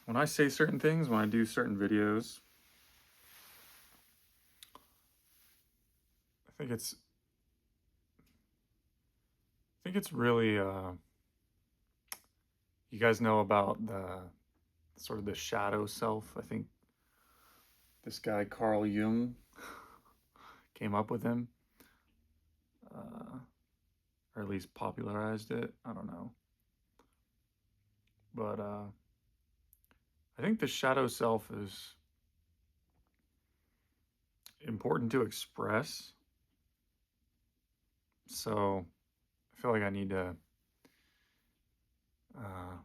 when I say certain things, when I do certain videos, I think it's really you guys know about the sort of the shadow self. I think this guy Carl Jung came up with him, uh, or at least popularized it. I don't know, but I think the shadow self is important to express. So I feel like I need to. Uh,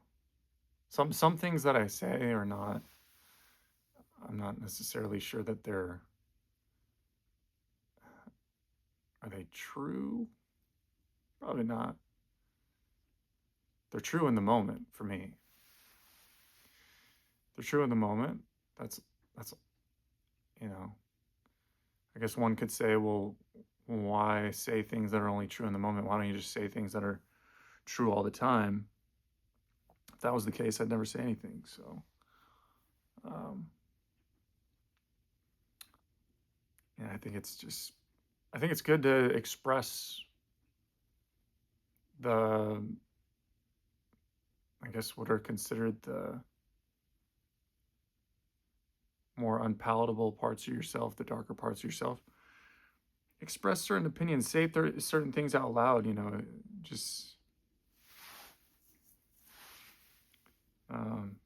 some things that I say are not. I'm not necessarily sure that are they true? Probably not. They're true in the moment for me. They're true in the moment. That's you know. I guess one could say, well, why say things that are only true in the moment? Why don't you just say things that are true all the time? If that was the case, I'd never say anything. So, um, yeah, I think it's good to express the, I guess, what are considered the more unpalatable parts of yourself, the darker parts of yourself. Express certain opinions, say certain things out loud, just, um,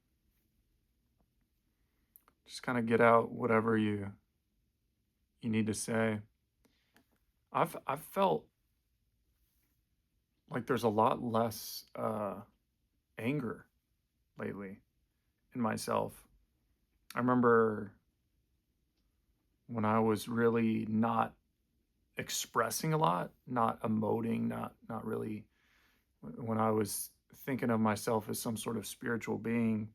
just kind of get out whatever you need to say. I've felt like there's a lot less anger lately in myself. I remember when I was really not expressing a lot, not emoting, not really, when I was thinking of myself as some sort of spiritual being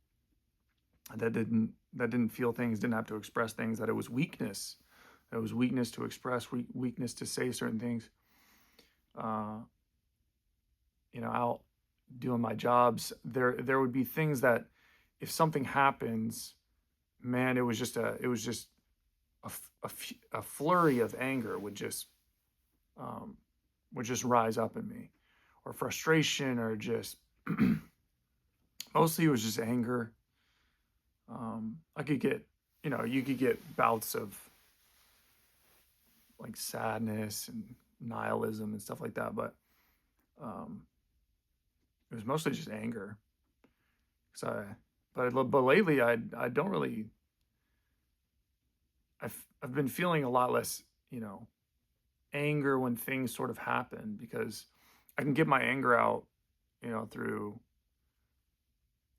that didn't feel things, didn't have to express things, that it was weakness. It was weakness to express, weakness to say certain things. Uh, out doing my jobs, there would be things that if something happens, man, it was just a flurry of anger um, would just rise up in me, or frustration, or just mostly it was just anger. I could get, you could get bouts of like sadness and nihilism and stuff like that, but um, it was mostly just anger. Cause but lately I don't really. I've been feeling a lot less, anger when things sort of happen, because I can get my anger out, through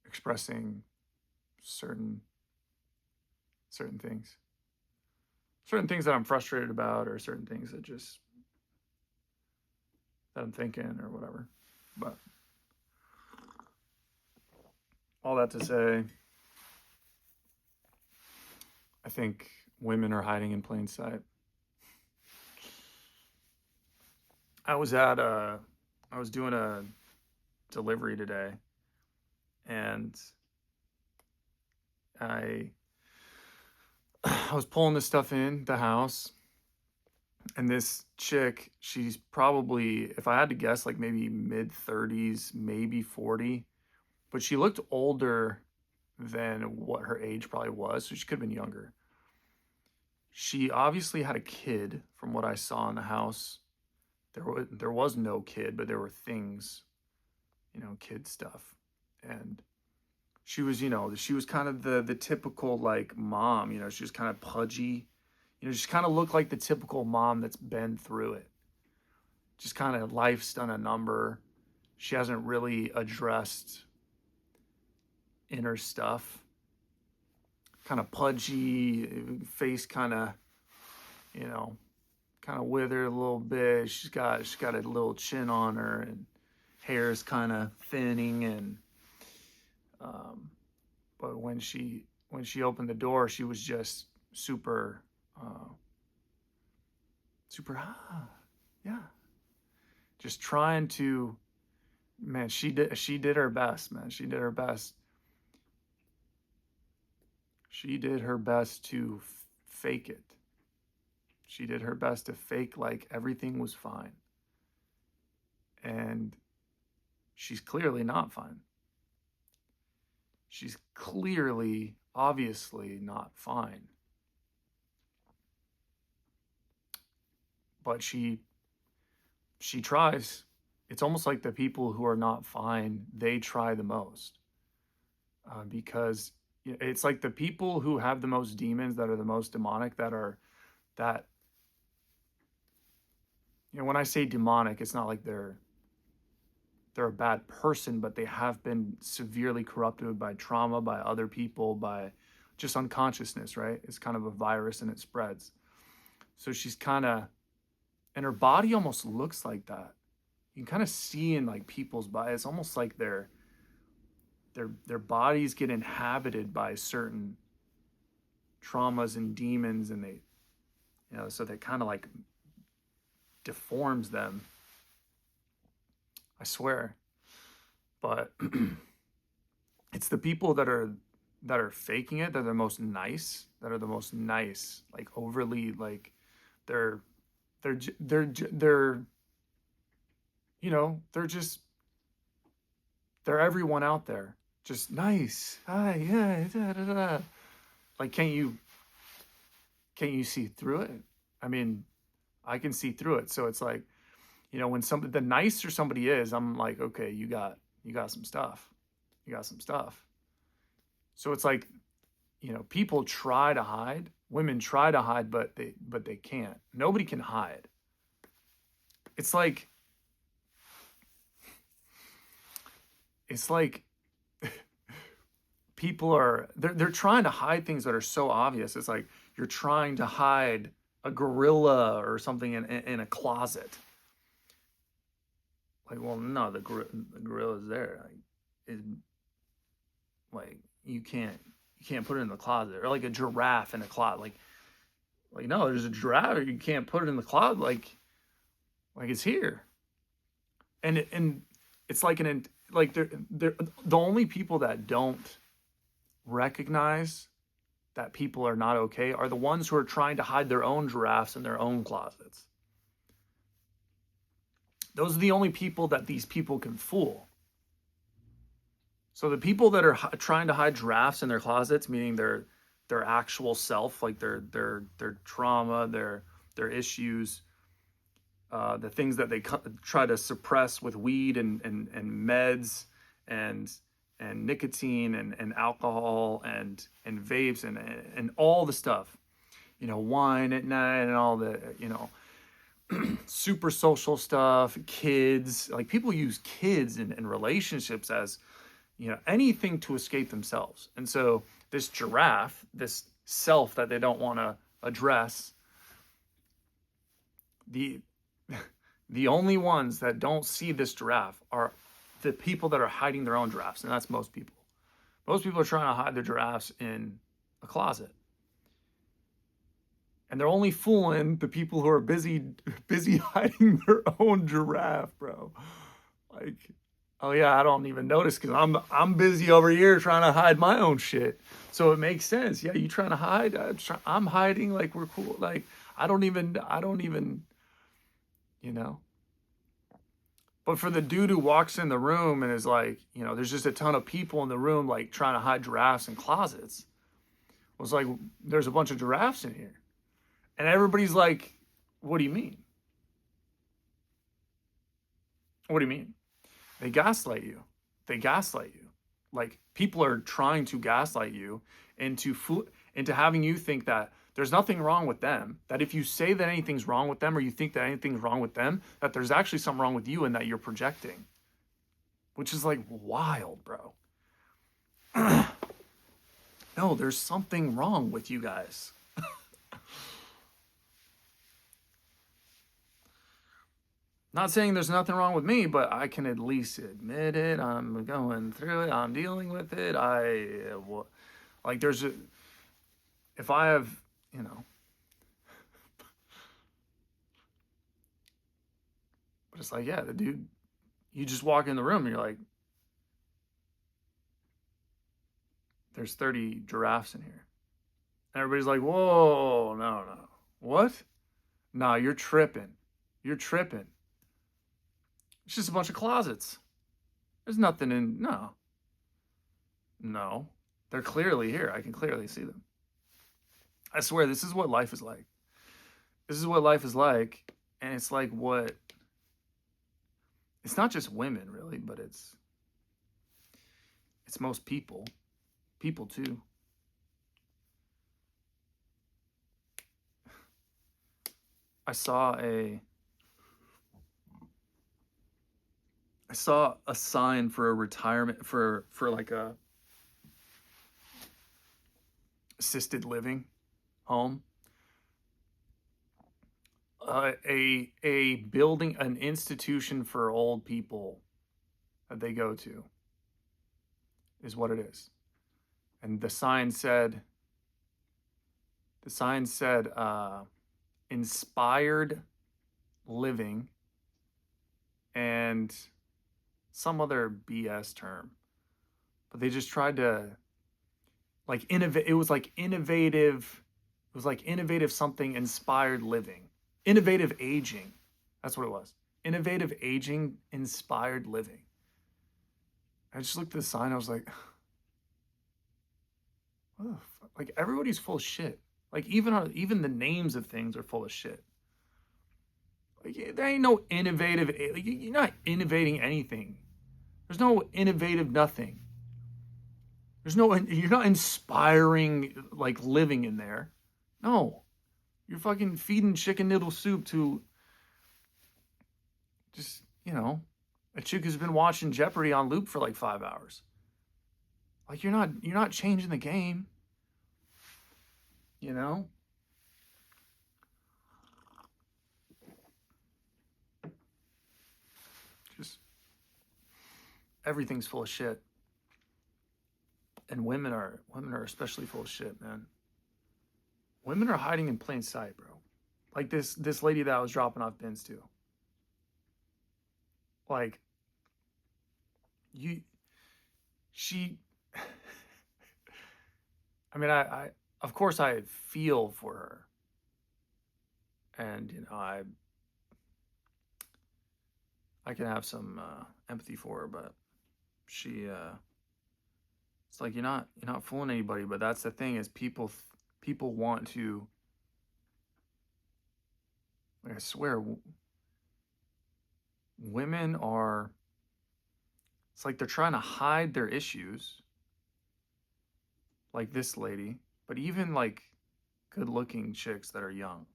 expressing certain certain things, certain things that I'm frustrated about, or certain things that I'm thinking or whatever. But all that to say, I think women are hiding in plain sight. I was at a, I was doing a delivery today, and I I was pulling this stuff in the house, and this chick, she's probably, if I had to guess, like maybe mid 30s, maybe 40, but she looked older than what her age probably was, so she could have been younger. She obviously had a kid from what I saw in the house. There was no kid, but there were things, kid stuff. And she was kind of the typical like mom, she was kind of pudgy. She kind of looked like the typical mom that's been through it. Just kind of life's done a number. She hasn't really addressed inner stuff. Kind of pudgy, face you know, kind of withered a little bit. She's got a little chin on her, and hair is kind of thinning. And um, but when she opened the door, she was just super, super, yeah, just trying to man, she did her best, man. She did her best. She did her best to fake it. She did her best to fake like everything was fine. And she's clearly not fine. She's clearly, obviously not fine. But she tries. It's almost like the people who are not fine, they try the most. Because it's like the people who have the most demons, that are the most demonic, that when I say demonic, it's not like they're a bad person, but they have been severely corrupted by trauma, by other people, by just unconsciousness, right? It's kind of a virus and it spreads. So she's kind of, and her body almost looks like that. You can kind of see in like people's bodies, it's almost like their bodies get inhabited by certain traumas and demons, and they, so that kind of like deforms them. I swear. But it's the people that are faking it that are the most nice, like overly, like they're they're they're everyone out there, just nice. Hi, yeah, da, da, da. Like, can't you see through it? I mean, I can see through it. So it's like, when the nicer somebody is, I'm like, okay, you got some stuff. You got some stuff. So it's like, people try to hide. Women try to hide, but they can't. Nobody can hide. It's like people are they're trying to hide things that are so obvious. It's like you're trying to hide a gorilla or something in a closet. Like, well, no, the gorilla's there. Like you can't put it in the closet, or like a giraffe in a closet. Like no, there's a giraffe. You can't put it in the closet. Like it's here. And it's like they're the only people that don't recognize that people are not okay are the ones who are trying to hide their own giraffes in their own closets. Those are the only people that these people can fool. So the people that are trying to hide giraffes in their closets, meaning their actual self, like their trauma, their issues, the things that they try to suppress with weed and meds and nicotine and alcohol and vapes and all the stuff, wine at night and all the, super social stuff, kids. Like, people use kids in relationships as, anything to escape themselves. And so this giraffe, this self that they don't want to address, the only ones that don't see this giraffe are the people that are hiding their own giraffes, and that's most people. Most people are trying to hide their giraffes in a closet. And they're only fooling the people who are busy hiding their own giraffe, bro. Like, oh yeah, I don't even notice because I'm busy over here trying to hide my own shit. So it makes sense. Yeah, you trying to hide? I'm hiding. Like, we're cool. Like, I don't even, But for the dude who walks in the room and is like, there's just a ton of people in the room, like, trying to hide giraffes in closets. It was like, there's a bunch of giraffes in here. And everybody's like, what do you mean? What do you mean? They gaslight you. Like, people are trying to gaslight you into having you think that there's nothing wrong with them, that if you say that anything's wrong with them, or you think that anything's wrong with them, that there's actually something wrong with you and that you're projecting. Which is like wild, bro. No, there's something wrong with you guys. Not saying there's nothing wrong with me, but I can at least admit it. I'm going through it. I'm dealing with it. If I have, just like, yeah, the dude You just walk in the room and you're like, there's 30 giraffes in here. And everybody's like, whoa, no. What? Nah, you're tripping. You're tripping. It's just a bunch of closets. There's nothing in, no. No. They're clearly here. I can clearly see them. I swear, this is what life is like. This is what life is like. And it's like what, it's not just women really, but it's most people. People too. I saw a sign for a retirement for like a assisted living home. A building, an institution for old people that they go to is what it is. And the sign said inspired living and some other BS term. But they just tried to like innovate. It was like innovative something inspired living. Innovative aging. That's what it was. Innovative aging inspired living. I just looked at the sign. I was like, what the fuck? Like everybody's full of shit. Like even the names of things are full of shit. Like there ain't no innovative. Like, you're not innovating anything. There's no innovative nothing. You're not inspiring like living in there. No. You're fucking feeding chicken noodle soup to just, a chick who's been watching Jeopardy on loop for like 5 hours. Like you're not changing the game. Just everything's full of shit. And women are especially full of shit, man. Women are hiding in plain sight, bro. Like this lady that I was dropping off bins to. Like she I mean, I of course I feel for her. And I can have some empathy for her, but she it's like you're not fooling anybody. But that's the thing is people want to, like, I swear women are, it's like they're trying to hide their issues, like this lady, but even like good looking chicks that are young,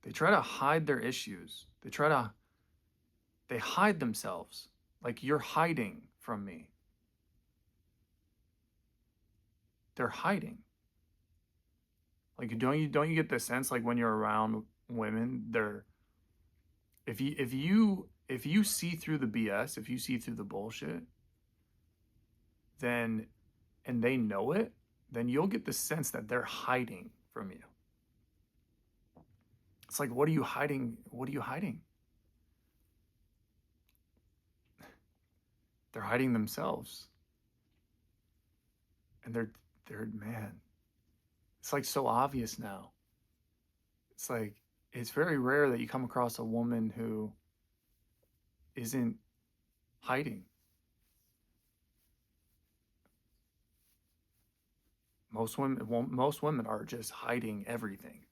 they try to hide their issues. They hide themselves. Like, you're hiding from me. They're hiding. Like, don't you get the sense, like, when you're around women, if you see through the BS, if you see through the bullshit, then, and they know it, then you'll get the sense that they're hiding from you. It's like, what are you hiding? What are you hiding? They're hiding themselves. And they're man, it's like so obvious now. It's like, it's very rare that you come across a woman who isn't hiding. Most women are just hiding everything.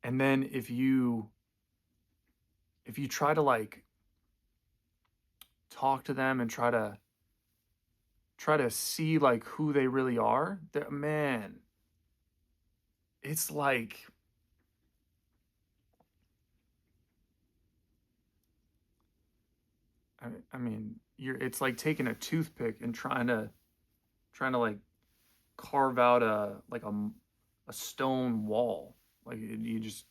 And then if you try to like talk to them and try to see like who they really are, man, it's like, I mean, it's like taking a toothpick and trying to like carve out a stone wall. Like it just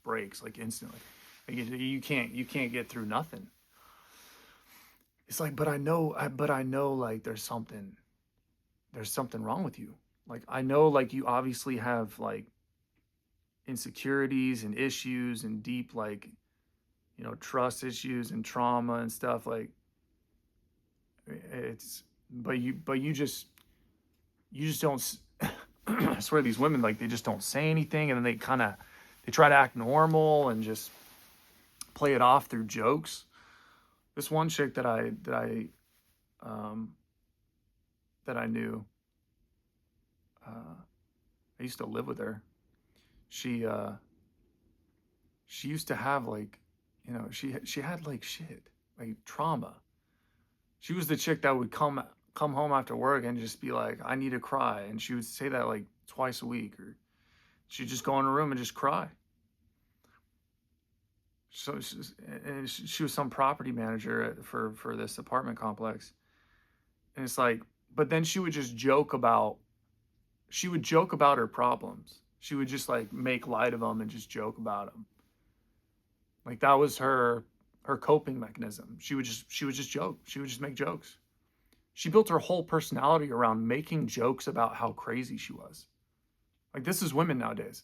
breaks like instantly. Like you can't get through nothing. It's like, but I know like there's something wrong with you. Like I know like you obviously have like insecurities and issues and deep like trust issues and trauma and stuff. Like, it's, but you just don't, I swear these women, like, they just don't say anything, and then they try to act normal and just play it off through jokes. This one chick um, that I knew, I used to live with her. She, she used to have, like, she had, like, shit, like, trauma. She was the chick that would come home after work and just be like, I need to cry. And she would say that like twice a week, or she'd just go in her room and just cry. So she was some property manager for this apartment complex. And it's like, but then she would joke about her problems. She would just like make light of them and just joke about them. Like, that was her coping mechanism. She would just joke. She would just make jokes. She built her whole personality around making jokes about how crazy she was. Like, this is women nowadays.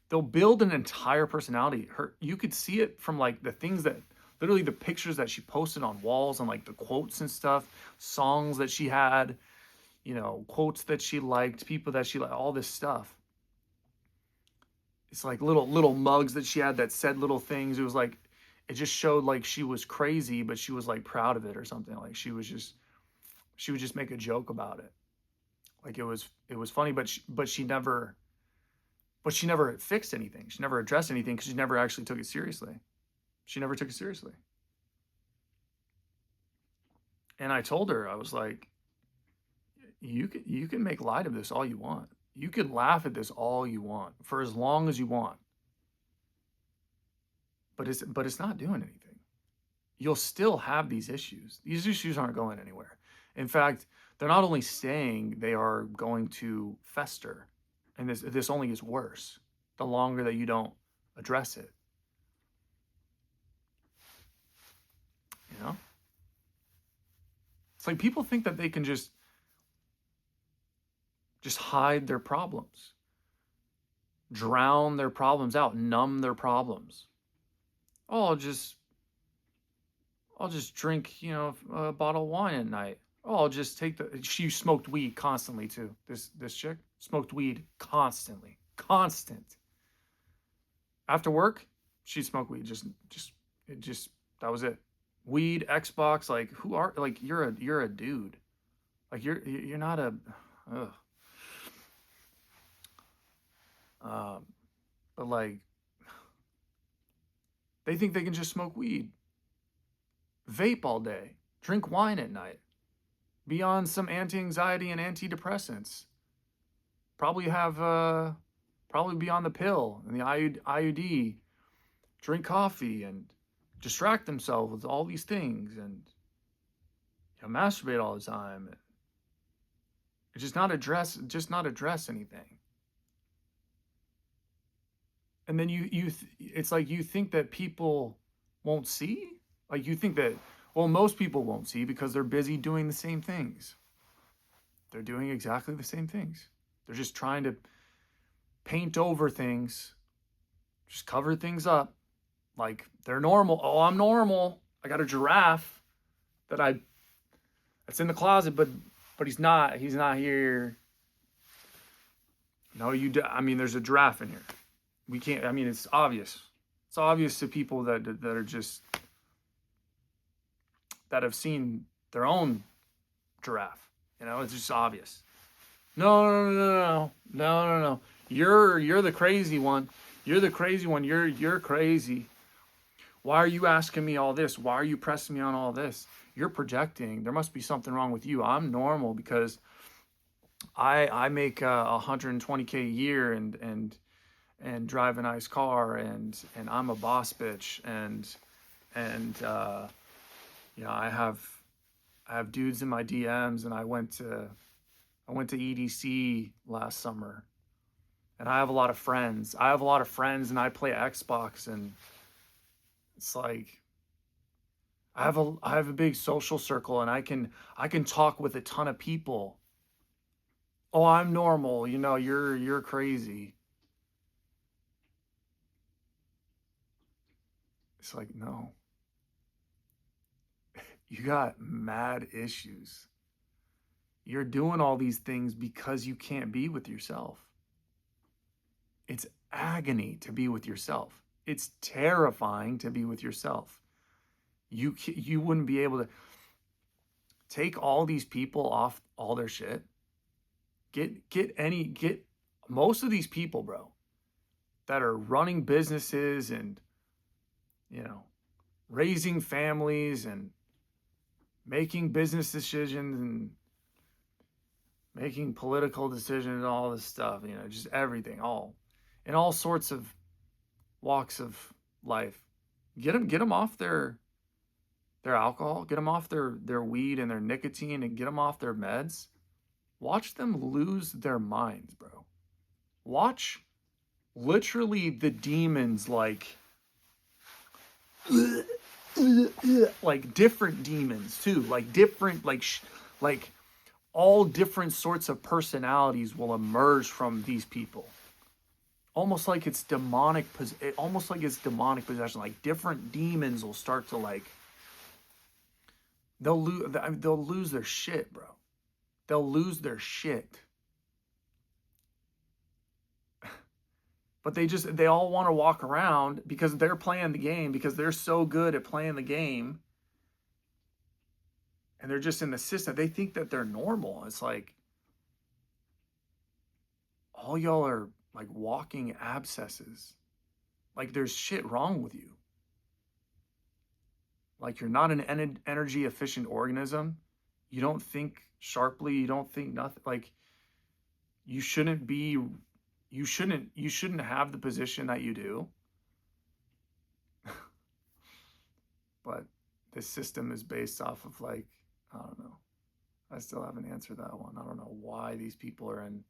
They'll build an entire personality. You could see it from like the things that, literally the pictures that she posted on walls, and like the quotes and stuff, songs that she had, quotes that she liked, people that she liked, all this stuff. It's like little mugs that she had that said little things. It was like, it just showed like she was crazy, but she was like proud of it or something. Like, she would just make a joke about it. Like, it was funny, but she never fixed anything. She never addressed anything because she never actually took it seriously. She never took it seriously. And I told her, I was like, you can make light of this all you want. You can laugh at this all you want for as long as you want. But it's not doing anything. You'll still have these issues. These issues aren't going anywhere. In fact, they're not only staying, they are going to fester. And this only gets worse the longer that you don't address it. You know? It's like people think that they can just hide their problems, drown their problems out, numb their problems. Oh, I'll just drink, a bottle of wine at night. Oh, I'll just take she smoked weed constantly too. This chick smoked weed constantly. Constant. After work, she'd smoke weed. That was it. Weed, Xbox, like, you're a dude. Like, you're not a ugh. But like, they think they can just smoke weed, vape all day, drink wine at night, be on some anti-anxiety and antidepressants, probably be on the pill and the IUD, drink coffee and distract themselves with all these things, and masturbate all the time, and just not address anything. And then it's like, you think that people won't see. Like, you think that, well, most people won't see because they're busy doing the same things. They're doing exactly the same things. They're just trying to paint over things, just cover things up like they're normal. Oh, I'm normal. I got a giraffe that's in the closet, but he's not here. No, I mean, there's a giraffe in here. We can't, I mean, it's obvious. It's obvious to people that are just, that have seen their own giraffe. It's just obvious. No. You're the crazy one. You're the crazy one. You're crazy. Why are you asking me all this? Why are you pressing me on all this? You're projecting. There must be something wrong with you. I'm normal because I make 120K a year and drive a nice car, and I'm a boss bitch, and I have dudes in my DMs, and I went to EDC last summer, and I have a lot of friends. And I play Xbox, and it's like, I have a big social circle, and I can talk with a ton of people. Oh, I'm normal. You're crazy. It's like, no, you got mad issues. You're doing all these things because you can't be with yourself. It's agony to be with yourself. It's terrifying to be with yourself. You wouldn't be able to take all these people off all their shit. Get most of these people, bro, that are running businesses and, you know, raising families and making business decisions and making political decisions and all this stuff, you know, just everything, in all sorts of walks of life. Get them off their alcohol, get them off their weed and their nicotine, and get them off their meds. Watch them lose their minds, bro. Watch literally the demons, like different demons too, like different, like all different sorts of personalities will emerge from these people. Almost like it's demonic possession. Like different demons will start to, like, they'll lose their shit, bro. They'll lose their shit. But they all want to walk around because they're playing the game, because they're so good at playing the game. And they're just in the system. They think that they're normal. It's like, all y'all are like walking abscesses. Like, there's shit wrong with you. Like, you're not an energy efficient organism. You don't think sharply. You don't think nothing. Like, you shouldn't have the position that you do. But this system is based off of, like, I don't know. I still haven't answered that one. I don't know why these people are in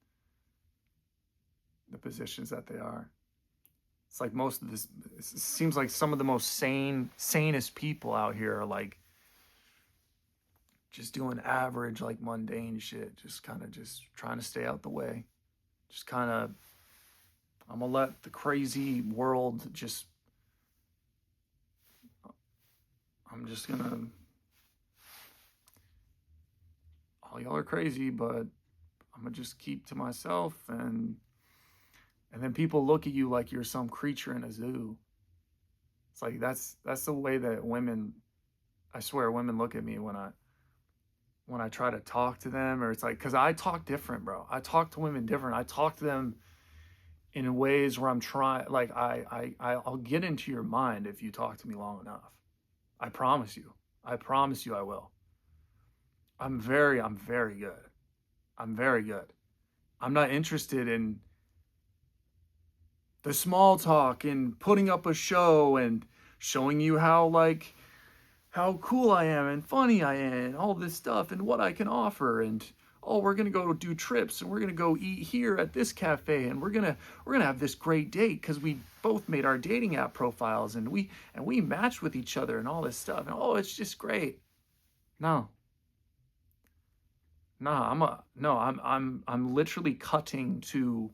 the positions that they are. It's like most of this, it seems like some of the most sanest people out here are like just doing average, like mundane shit, just kind of just trying to stay out the way. Just kind of, I'm gonna let the crazy world just, I'm just gonna, all y'all are crazy, but I'm gonna just keep to myself. And then people look at you like you're some creature in a zoo. It's like, that's the way that women, I swear, women look at me when I try to talk to them. Or it's like, because I talk different, bro. I talk to women different. I talk to them in ways where I'm trying, like, I'll get into your mind if you talk to me long enough. I promise you I will. I'm very good. I'm very good. I'm not interested in the small talk and putting up a show and showing you how cool I am and funny I am and all this stuff and what I can offer. And, oh, we're gonna go do trips and we're gonna go eat here at this cafe and we're gonna have this great date because we both made our dating app profiles and we matched with each other and all this stuff. And, oh, it's just great. No, I'm literally cutting to,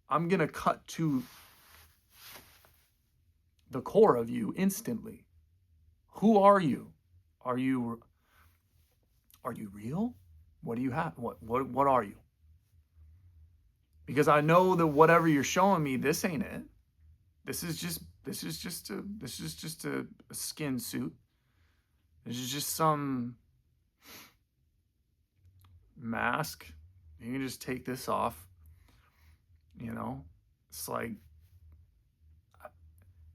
I'm gonna cut to the core of you instantly. Who are you? Are you real? What do you have? What are you? Because I know that whatever you're showing me, this ain't it. This is just a skin suit. This is just some mask. You can just take this off. You know, it's like,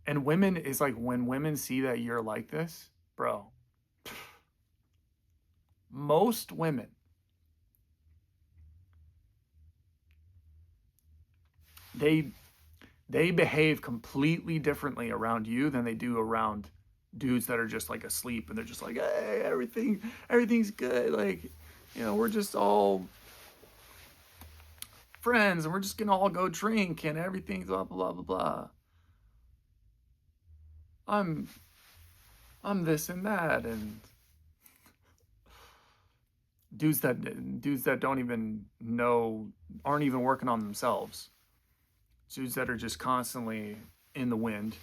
and women is like, when women see that you're like this, bro, most women, they behave completely differently around you than they do around dudes that are just like asleep and they're just like, hey, everything's good. Like, you know, we're just all friends and we're just gonna all go drink and everything's blah, blah, blah, blah. I'm this and that, and dudes that don't even know, aren't even working on themselves. Dudes that are just constantly in the wind.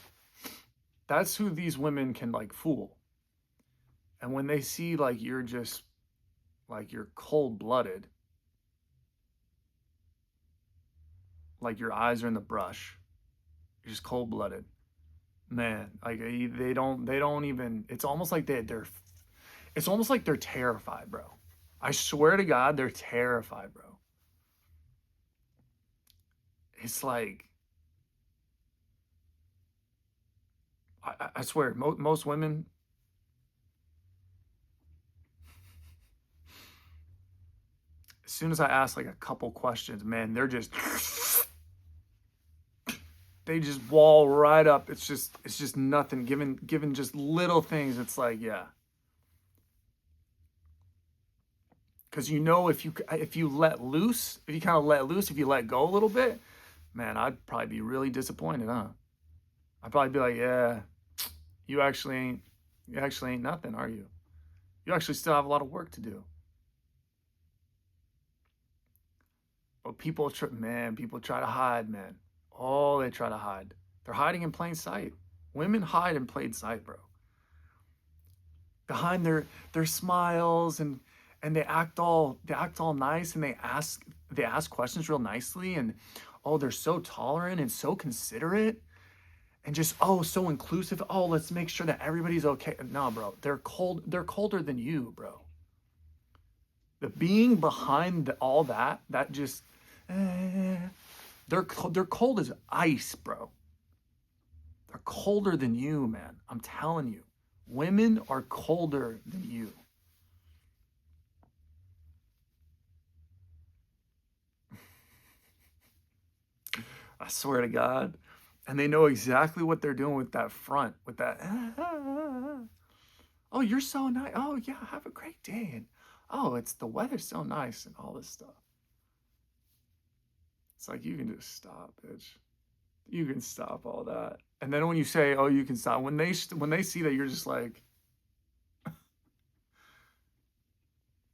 That's who these women can like fool. And when they see like you're just like you're cold-blooded, like your eyes are in the brush, you're just cold-blooded. Man, like they don't even, it's almost like it's almost like they're terrified, bro. I swear to God, they're terrified, bro. It's like I swear, most women, as soon as I ask like a couple questions, man, they just wall right up. It's just nothing. Given just little things, it's like, yeah. Because if you let loose, if you kind of let loose, if you let go a little bit, man, I'd probably be really disappointed, huh? I'd probably be like, yeah, you actually ain't nothing, are you? You actually still have a lot of work to do. But people try to hide, man. Oh, they try to hide. They're hiding in plain sight. Women hide in plain sight, bro. Behind their smiles, and they act all nice, and they ask questions real nicely, and oh, they're so tolerant and so considerate, and just oh, so inclusive. Oh, let's make sure that everybody's okay. No, bro. They're colder than you, bro. The being behind all that just eh, they're cold as ice, bro. They're colder than you, man. I'm telling you. Women are colder than you. I swear to God. And they know exactly what they're doing with that front, with that. Oh, you're so nice. Oh, yeah, have a great day. And oh, it's the weather's so nice and all this stuff. It's like you can just stop, bitch. You can stop all that. And then when you say, "Oh, you can stop," when they see that you're just like,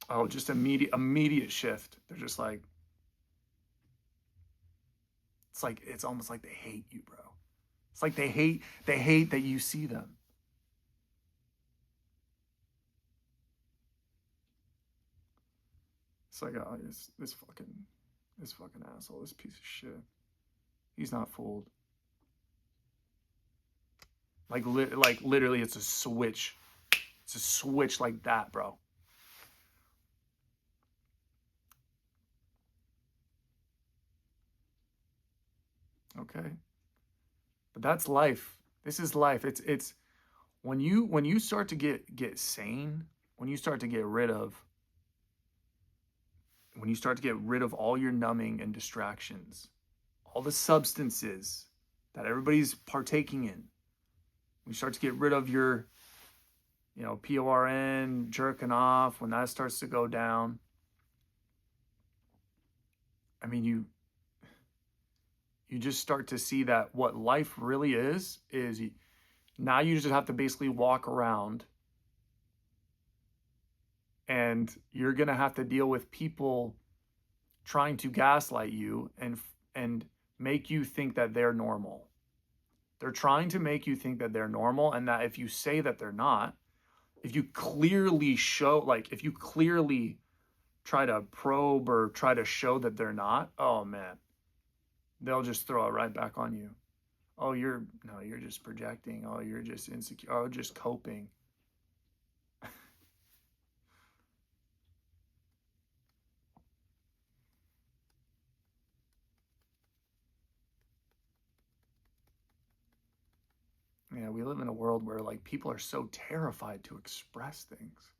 oh, just immediate shift. They're just like, it's almost like they hate you, bro. It's like they hate that you see them. It's like, oh, this fucking asshole, this piece of shit. He's not fooled. Like literally, it's a switch. It's a switch like that, bro. Okay, but that's life. This is life. It's when you start to get sane, when you start to get rid of when you start to get rid of all your numbing and distractions, all the substances that everybody's partaking in. When you start to get rid of your, PORN, jerking off, when that starts to go down, I mean, you just start to see that what life really is now you just have to basically walk around, and you're going to have to deal with people trying to gaslight you and make you think that they're normal. They're trying to make you think that they're normal, and that if you say that they're not, if you clearly try to probe or try to show that they're not, oh man, they'll just throw it right back on you. Oh, you're just projecting. Oh, you're just insecure. Oh, just coping. Yeah, we live in a world where like people are so terrified to express things.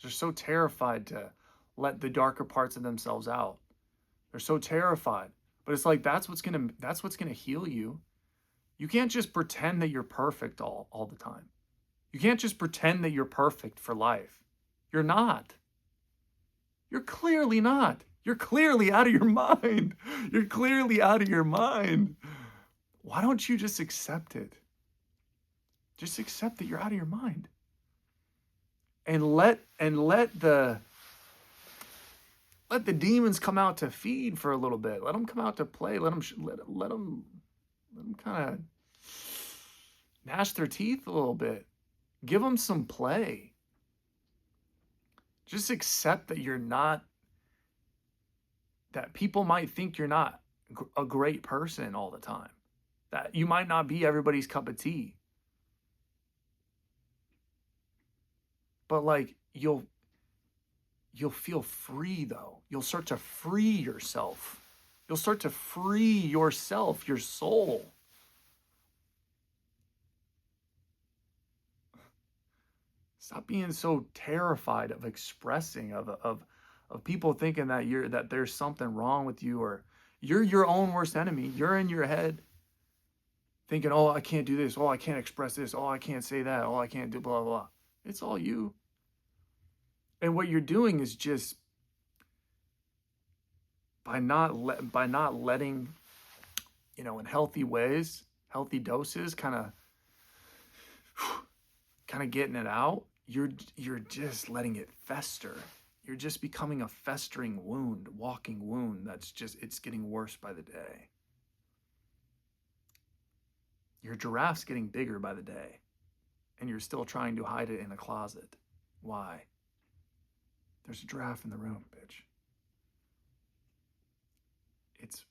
They're so terrified to let the darker parts of themselves out. They're so terrified. But it's like that's what's gonna heal you. You can't just pretend that you're perfect all the time. You can't just pretend that you're perfect for life. You're not. You're clearly not. You're clearly out of your mind. You're clearly out of your mind. Why don't you just accept it? Just accept that you're out of your mind. And let the demons come out to feed for a little bit. Let them come out to play. Let them kind of Gnash their teeth a little bit. Give them some play. Just accept that you're not, that people might think you're not a great person all the time. That you might not be everybody's cup of tea. But like you'll feel free though. You'll start to free yourself. You'll start to free yourself, your soul. Stop being so terrified of expressing, of people thinking that there's something wrong with you, or you're your own worst enemy. You're in your head thinking, oh, I can't do this. Oh, I can't express this. Oh, I can't say that. Oh, I can't do blah, blah, blah. It's all you. And what you're doing is just by not letting, in healthy ways, healthy doses, kind of getting it out, you're just letting it fester. You're just becoming a festering wound, walking wound it's getting worse by the day. Your giraffe's getting bigger by the day, and you're still trying to hide it in a closet. Why? There's a giraffe in the room, bitch. It's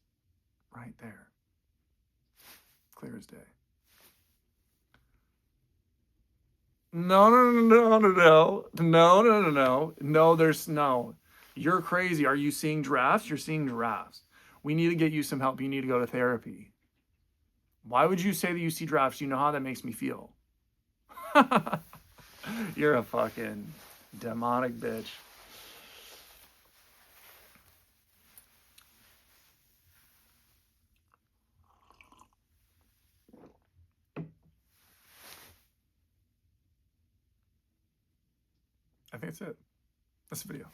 right there. Clear as day. No. No, you're crazy. Are you seeing giraffes? You're seeing giraffes. We need to get you some help. You need to go to therapy. Why would you say that you see giraffes? You know how that makes me feel. You're a fucking demonic bitch. I think that's it. That's the video.